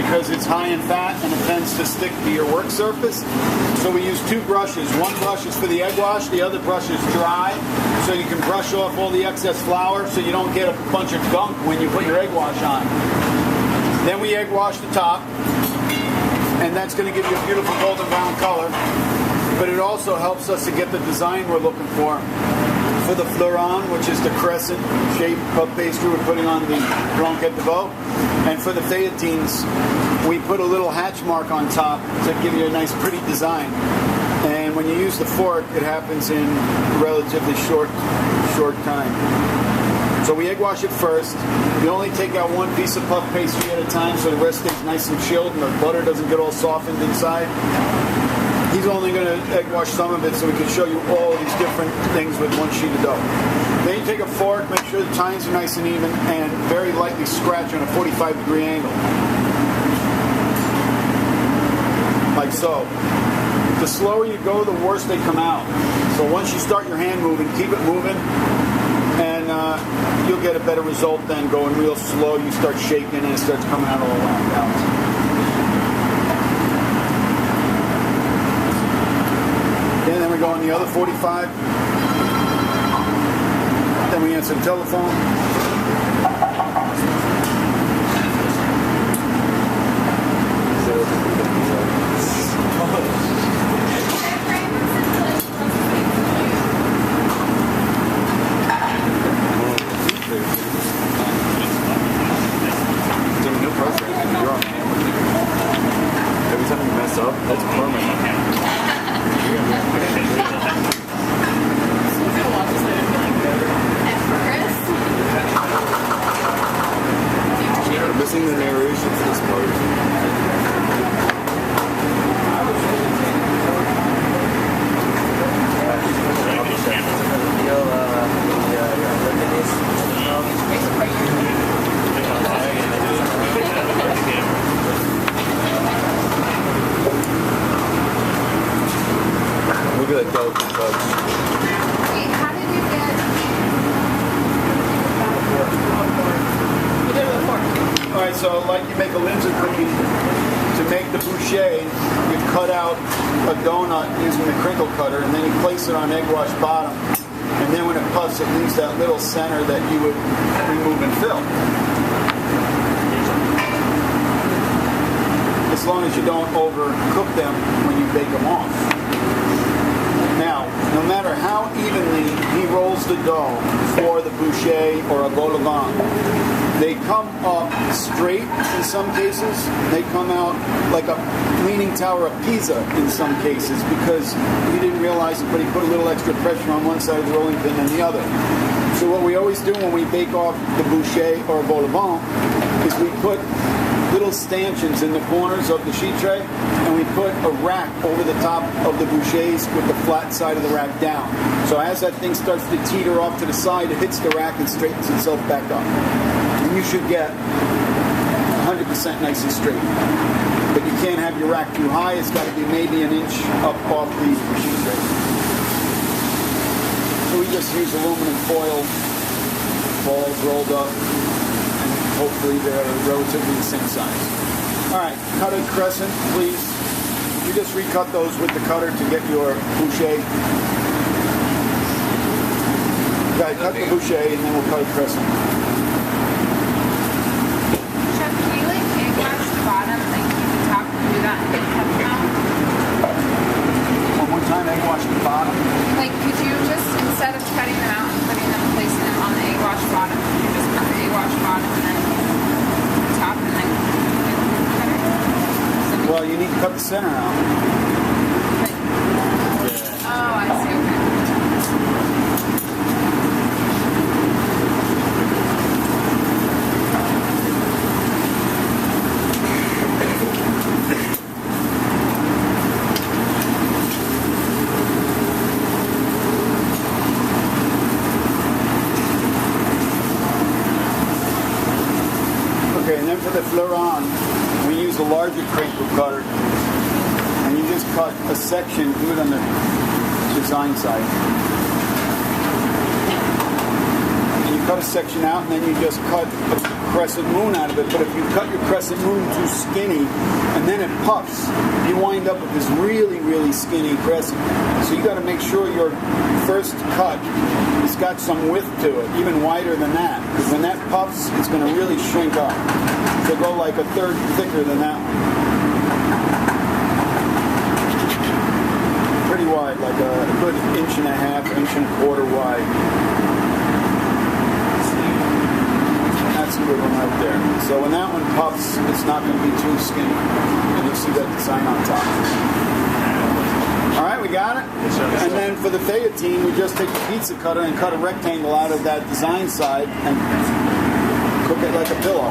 because it's high in fat and it tends to stick to your work surface. So we use two brushes. One brush is for the egg wash, the other brush is dry, so you can brush off all the excess flour so you don't get a bunch of gunk when you put your egg wash on. Then we egg wash the top, and that's going to give you a beautiful golden brown color, but it also helps us to get the design we're looking for. For the Fleuron, which is the crescent shaped puff pastry we're putting on the blanquette de veau, and for the feuilletines, we put a little hatch mark on top to give you a nice pretty design. And when you use the fork, it happens in a relatively short time. So we egg wash it first. You only take out one piece of puff pastry at a time so the rest stays nice and chilled and the butter doesn't get all softened inside. He's only going to egg wash some of it so we can show you all these different things with one sheet of dough. Then you take a fork, make sure the tines are nice and even, and very lightly scratch on a 45-degree angle. Like so. The slower you go, the worse they come out. So once you start your hand moving, keep it moving, and you'll get a better result than going real slow. You start shaking and it starts coming out all around out. And then we go on the other 45. Then we answer the telephone. Every time you mess up, that's permanent. Missing the narration for this part. Look at that delicate touch. Wait, how did you get... You did it with a fork. Alright, so like you make a Lindsay cookie, to make the boucher, you cut out a donut using the crinkle cutter, and then you place it on egg wash bottom. And then when it puffs, it leaves that little center that you would remove and fill. As long as you don't overcook them when you bake them off. Now, no matter how evenly he rolls the dough for the boucher or a vol au vent, they come up straight in some cases. They come out like a leaning tower of Pisa in some cases because he didn't realize it, but he put a little extra pressure on one side of the rolling pin than the other. So what we always do when we bake off the boucher or vol au vent is we put little stanchions in the corners of the sheet tray, and we put a rack over the top of the bouchers with the flat side of the rack down. So as that thing starts to teeter off to the side, it hits the rack and straightens itself back up. And you should get 100% nice and straight. But you can't have your rack too high. It's got to be maybe an inch up off the sheet tray. So we just use aluminum foil balls rolled up. Hopefully they're relatively the same size. Alright, cut a crescent, please. You just recut those with the cutter to get your boucher. Okay, cut the boucher and then we'll cut a crescent. Chef, can you like egg wash the bottom, like keep the top and do that and then cut them out? One more time, egg wash the bottom. Like, could you just, instead of cutting them out and putting them, placing them on the egg wash bottom, could you just cut the egg wash bottom and then top and then cutter? Well, you need to cut the center out. Oh, I see, okay. Okay, and then for the Fleuron, we use a larger crinkle cutter, and you just cut a section, do it on the design side. And you cut a section out, and then you just cut crescent moon out of it, but if you cut your crescent moon too skinny and then it puffs, you wind up with this really, really skinny crescent. So you got to make sure your first cut has got some width to it, even wider than that, because when that puffs, it's going to really shrink up. So go like a third thicker than that one. Pretty wide, like a good 1.5 1.25 inches wide. That's a good one right there. So when that one puffs, it's not going to be too skinny. And you'll see that design on top. All right, we got it? And then for the fayetine, we just take the pizza cutter and cut a rectangle out of that design side and cook it like a pillow.